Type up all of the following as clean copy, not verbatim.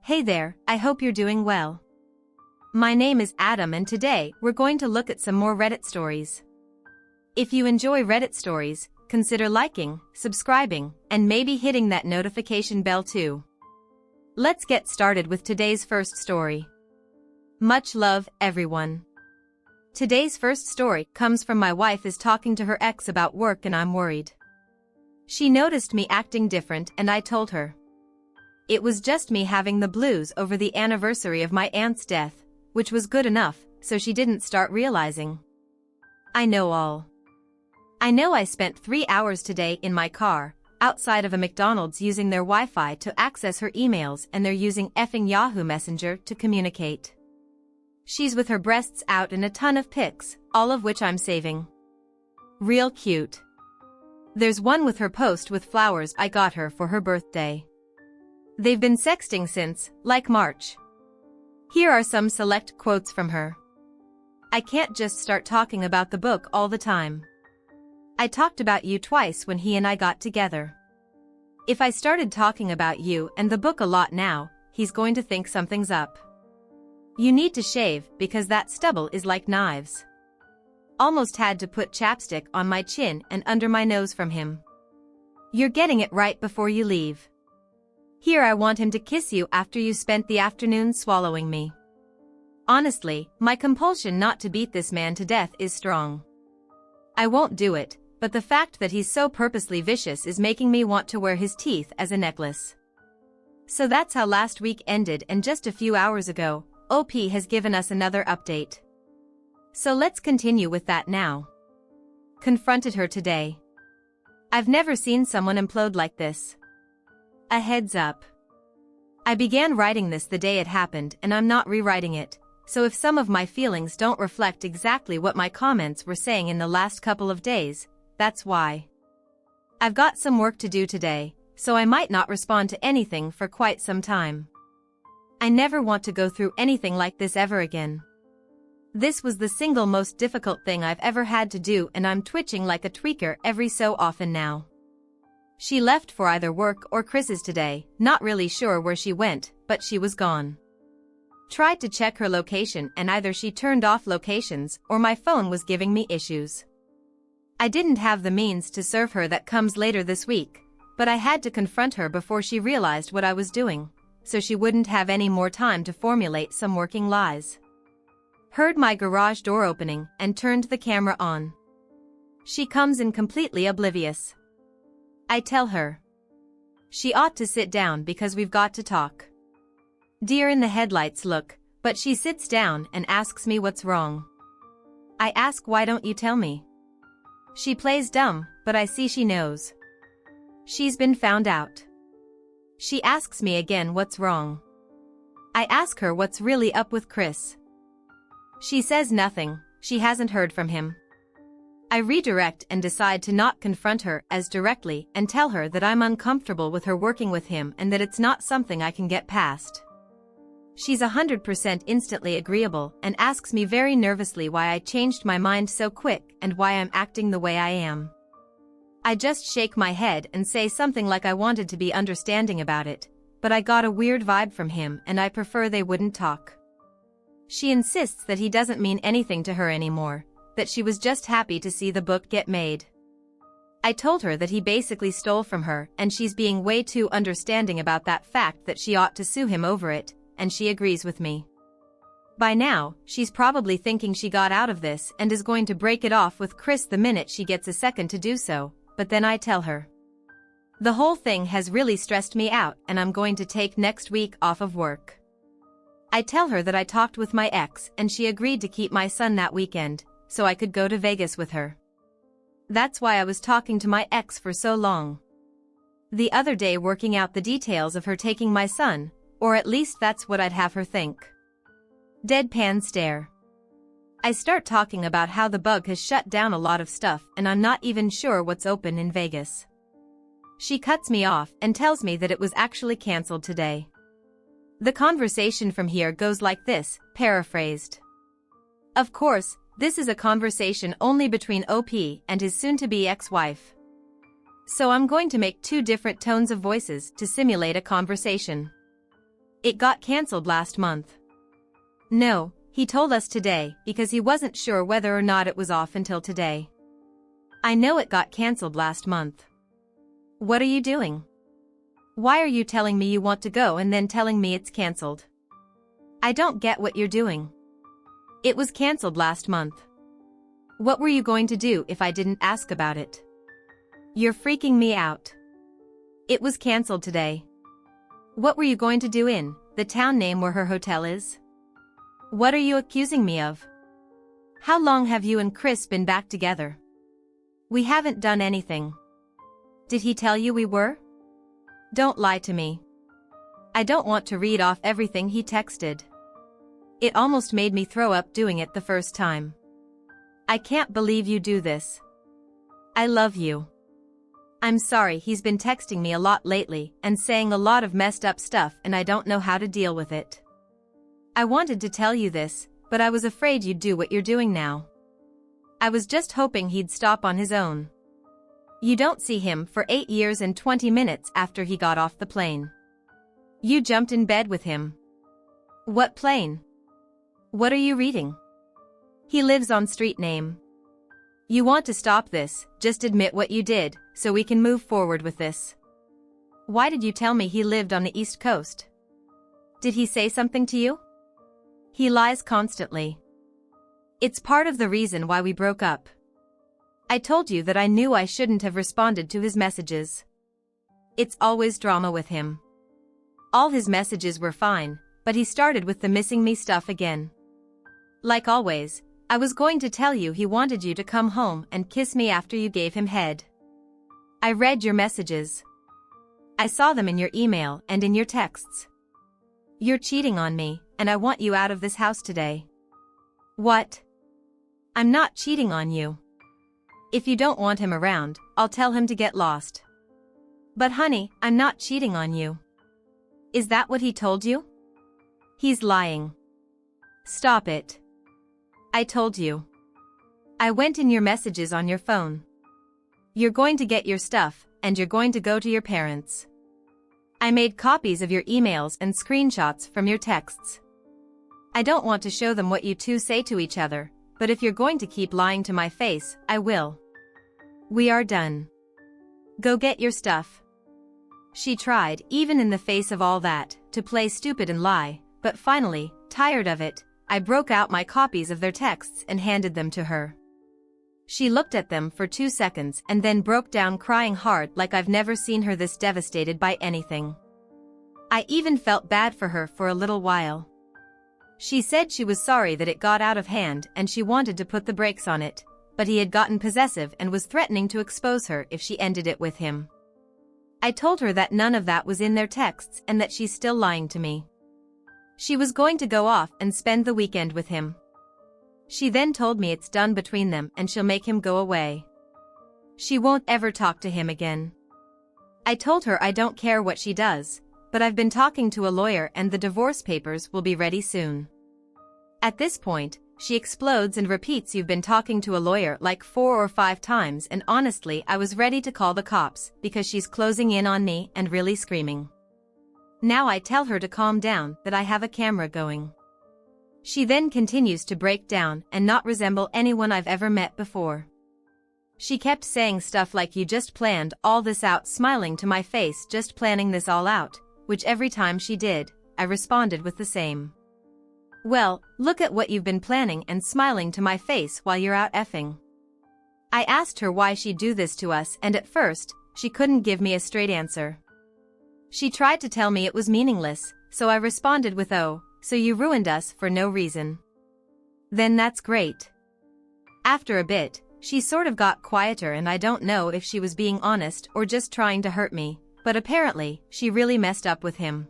Hey there, I hope you're doing well. My name is Adam and today we're going to look at some more Reddit stories. If you enjoy Reddit stories, consider liking, subscribing, and maybe hitting that notification bell too. Let's get started with today's first story. Much love, everyone. Today's first story comes from my wife is talking to her ex about work and I'm worried. She noticed me acting different and I told her. It was just me having the blues over the anniversary of my aunt's death, which was good enough, so she didn't start realizing. I know I spent 3 hours today in my car, outside of a McDonald's using their Wi-Fi to access her emails and they're using effing Yahoo Messenger to communicate. She's with her breasts out in a ton of pics, all of which I'm saving. Real cute. There's one with her post with flowers I got her for her birthday. They've been sexting since, like March. Here are some select quotes from her. I can't just start talking about the book all the time. I talked about you twice when he and I got together. If I started talking about you and the book a lot now, he's going to think something's up. You need to shave because that stubble is like knives. Almost had to put chapstick on my chin and under my nose from him. You're getting it right before you leave. Here I want him to kiss you after you spent the afternoon swallowing me. Honestly, my compulsion not to beat this man to death is strong. I won't do it, but the fact that he's so purposely vicious is making me want to wear his teeth as a necklace. So that's how last week ended, and just a few hours ago, OP has given us another update. So let's continue with that now. Confronted her today. I've never seen someone implode like this. A heads up. I began writing this the day it happened and I'm not rewriting it, so if some of my feelings don't reflect exactly what my comments were saying in the last couple of days, that's why. I've got some work to do today, so I might not respond to anything for quite some time. I never want to go through anything like this ever again. This was the single most difficult thing I've ever had to do and I'm twitching like a tweaker every so often now. She left for either work or Chris's today, not really sure where she went, but she was gone. Tried to check her location and either she turned off locations or my phone was giving me issues. I didn't have the means to serve her that comes later this week, but I had to confront her before she realized what I was doing, so she wouldn't have any more time to formulate some working lies. Heard my garage door opening and turned the camera on. She comes in completely oblivious. I tell her. She ought to sit down because we've got to talk. Deer in the headlights look, but she sits down and asks me what's wrong. I ask why don't you tell me? She plays dumb, but I see she knows. She's been found out. She asks me again what's wrong. I ask her what's really up with Chris. She says nothing, she hasn't heard from him. I redirect and decide to not confront her as directly and tell her that I'm uncomfortable with her working with him and that it's not something I can get past. She's 100% instantly agreeable and asks me very nervously why I changed my mind so quick and why I'm acting the way I am. I just shake my head and say something like I wanted to be understanding about it, but I got a weird vibe from him and I prefer they wouldn't talk. She insists that he doesn't mean anything to her anymore, that she was just happy to see the book get made. I told her that he basically stole from her and she's being way too understanding about that fact that she ought to sue him over it, and she agrees with me. By now, she's probably thinking she got out of this and is going to break it off with Chris the minute she gets a second to do so, but then I tell her. The whole thing has really stressed me out and I'm going to take next week off of work. I tell her that I talked with my ex and she agreed to keep my son that weekend, so I could go to Vegas with her. That's why I was talking to my ex for so long. The other day working out the details of her taking my son, or at least that's what I'd have her think. Deadpan stare. I start talking about how the bug has shut down a lot of stuff and I'm not even sure what's open in Vegas. She cuts me off and tells me that it was actually canceled today. The conversation from here goes like this, paraphrased. Of course, this is a conversation only between OP and his soon-to-be ex-wife. So I'm going to make 2 different tones of voices to simulate a conversation. It got cancelled last month. No, he told us today because he wasn't sure whether or not it was off until today. I know it got cancelled last month. What are you doing? Why are you telling me you want to go and then telling me it's cancelled? I don't get what you're doing. It was cancelled last month. What were you going to do if I didn't ask about it? You're freaking me out. It was cancelled today. What were you going to do in the town name where her hotel is? What are you accusing me of? How long have you and Chris been back together? We haven't done anything. Did he tell you we were? Don't lie to me. I don't want to read off everything he texted. It almost made me throw up doing it the first time. I can't believe you do this. I love you. I'm sorry, he's been texting me a lot lately and saying a lot of messed up stuff and I don't know how to deal with it. I wanted to tell you this, but I was afraid you'd do what you're doing now. I was just hoping he'd stop on his own. You don't see him for 8 years and 20 minutes after he got off the plane. You jumped in bed with him. What plane? What are you reading? He lives on street name. You want to stop this, just admit what you did, so we can move forward with this. Why did you tell me he lived on the East Coast? Did he say something to you? He lies constantly. It's part of the reason why we broke up. I told you that I knew I shouldn't have responded to his messages. It's always drama with him. All his messages were fine, but he started with the missing me stuff again. Like always, I was going to tell you he wanted you to come home and kiss me after you gave him head. I read your messages. I saw them in your email and in your texts. You're cheating on me, and I want you out of this house today. What? I'm not cheating on you. If you don't want him around, I'll tell him to get lost. But honey, I'm not cheating on you. Is that what he told you? He's lying. Stop it. I told you. I went in your messages on your phone. You're going to get your stuff, and you're going to go to your parents. I made copies of your emails and screenshots from your texts. I don't want to show them what you two say to each other, but if you're going to keep lying to my face, I will. We are done. Go get your stuff. She tried, even in the face of all that, to play stupid and lie, but finally, tired of it, I broke out my copies of their texts and handed them to her. She looked at them for 2 seconds and then broke down crying hard like I've never seen her this devastated by anything. I even felt bad for her for a little while. She said she was sorry that it got out of hand and she wanted to put the brakes on it, but he had gotten possessive and was threatening to expose her if she ended it with him. I told her that none of that was in their texts and that she's still lying to me. She was going to go off and spend the weekend with him. She then told me it's done between them and she'll make him go away. She won't ever talk to him again. I told her I don't care what she does, but I've been talking to a lawyer and the divorce papers will be ready soon. At this point, she explodes and repeats you've been talking to a lawyer like 4 or 5 times, and honestly I was ready to call the cops because she's closing in on me and really screaming. Now I tell her to calm down, that I have a camera going. She then continues to break down and not resemble anyone I've ever met before. She kept saying stuff like you just planned all this out, smiling to my face, just planning this all out, which every time she did, I responded with the same. Well, look at what you've been planning and smiling to my face while you're out effing. I asked her why she'd do this to us and at first, she couldn't give me a straight answer. She tried to tell me it was meaningless, so I responded with oh, so you ruined us for no reason. Then that's great. After a bit, she sort of got quieter and I don't know if she was being honest or just trying to hurt me, but apparently, she really messed up with him.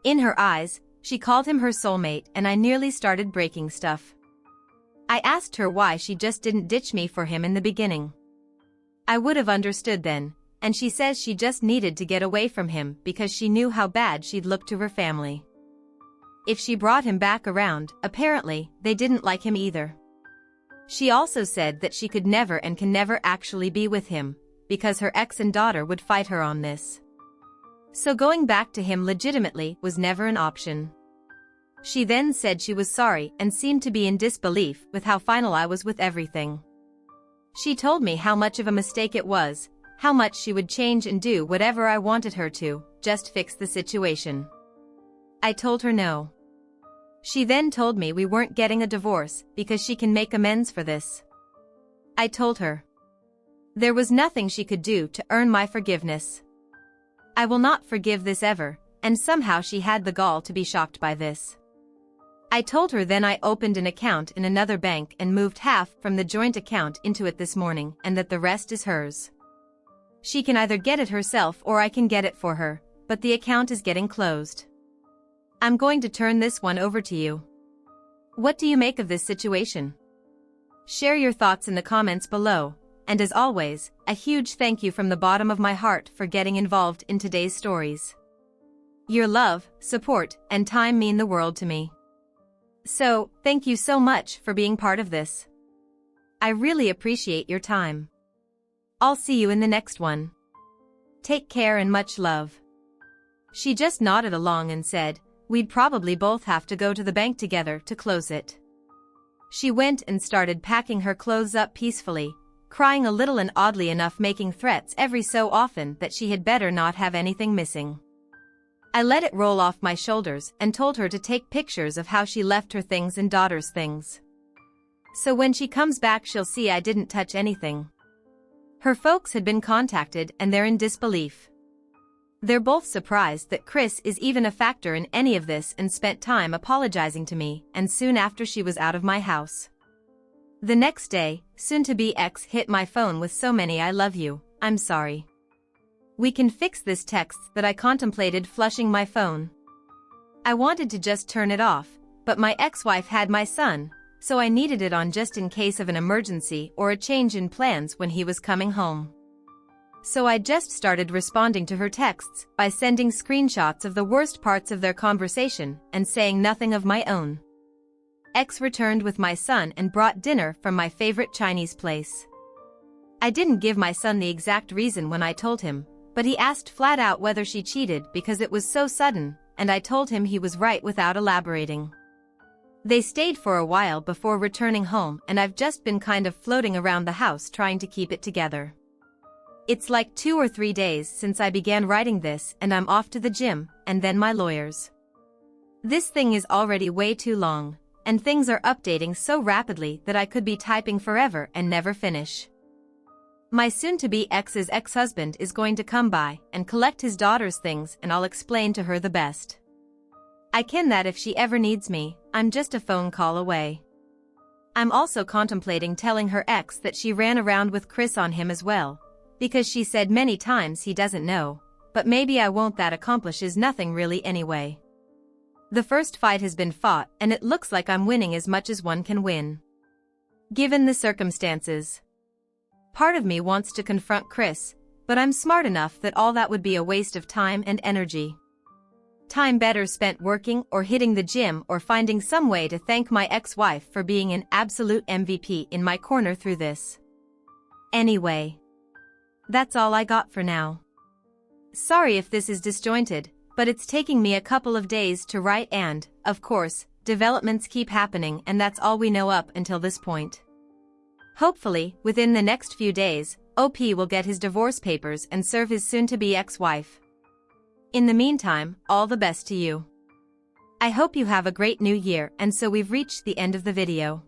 In her eyes, she called him her soulmate and I nearly started breaking stuff. I asked her why she just didn't ditch me for him in the beginning. I would have understood then, and she says she just needed to get away from him because she knew how bad she'd look to her family. If she brought him back around, apparently, they didn't like him either. She also said that she could never and can never actually be with him, because her ex and daughter would fight her on this. So going back to him legitimately was never an option. She then said she was sorry and seemed to be in disbelief with how final I was with everything. She told me how much of a mistake it was, how much she would change and do whatever I wanted her to, just fix the situation. I told her no. She then told me we weren't getting a divorce because she can make amends for this. I told her there was nothing she could do to earn my forgiveness. I will not forgive this ever, and somehow she had the gall to be shocked by this. I told her then I opened an account in another bank and moved half from the joint account into it this morning and that the rest is hers. She can either get it herself or I can get it for her, but the account is getting closed. I'm going to turn this one over to you. What do you make of this situation? Share your thoughts in the comments below, and as always, a huge thank you from the bottom of my heart for getting involved in today's stories. Your love, support, and time mean the world to me. So, thank you so much for being part of this. I really appreciate your time. I'll see you in the next one. Take care and much love. She just nodded along and said, we'd probably both have to go to the bank together to close it. She went and started packing her clothes up peacefully, crying a little and oddly enough making threats every so often that she had better not have anything missing. I let it roll off my shoulders and told her to take pictures of how she left her things and daughter's things. So when she comes back she'll see I didn't touch anything. Her folks had been contacted and they're in disbelief. They're both surprised that Chris is even a factor in any of this and spent time apologizing to me, and soon after she was out of my house. The next day, soon-to-be ex hit my phone with so many I love you, I'm sorry. We can fix this text that I contemplated flushing my phone. I wanted to just turn it off, but my ex-wife had my son, so I needed it on just in case of an emergency or a change in plans when he was coming home. So I just started responding to her texts by sending screenshots of the worst parts of their conversation and saying nothing of my own. Ex returned with my son and brought dinner from my favorite Chinese place. I didn't give my son the exact reason when I told him, but he asked flat out whether she cheated because it was so sudden, and I told him he was right without elaborating. They stayed for a while before returning home and I've just been kind of floating around the house trying to keep it together. It's like 2 or 3 days since I began writing this and I'm off to the gym, and then my lawyers. This thing is already way too long, and things are updating so rapidly that I could be typing forever and never finish. My soon-to-be ex's ex-husband is going to come by and collect his daughter's things and I'll explain to her the best. I can that if she ever needs me, I'm just a phone call away. I'm also contemplating telling her ex that she ran around with Chris on him as well, because she said many times he doesn't know, but maybe I won't. That accomplishes nothing really anyway. The first fight has been fought and it looks like I'm winning as much as one can win. Given the circumstances. Part of me wants to confront Chris, but I'm smart enough that all that would be a waste of time and energy. Time better spent working or hitting the gym or finding some way to thank my ex-wife for being an absolute MVP in my corner through this. Anyway. That's all I got for now. Sorry if this is disjointed, but it's taking me a couple of days to write and, of course, developments keep happening and that's all we know up until this point. Hopefully, within the next few days, OP will get his divorce papers and serve his soon-to-be ex-wife. In the meantime, all the best to you. I hope you have a great new year, and so we've reached the end of the video.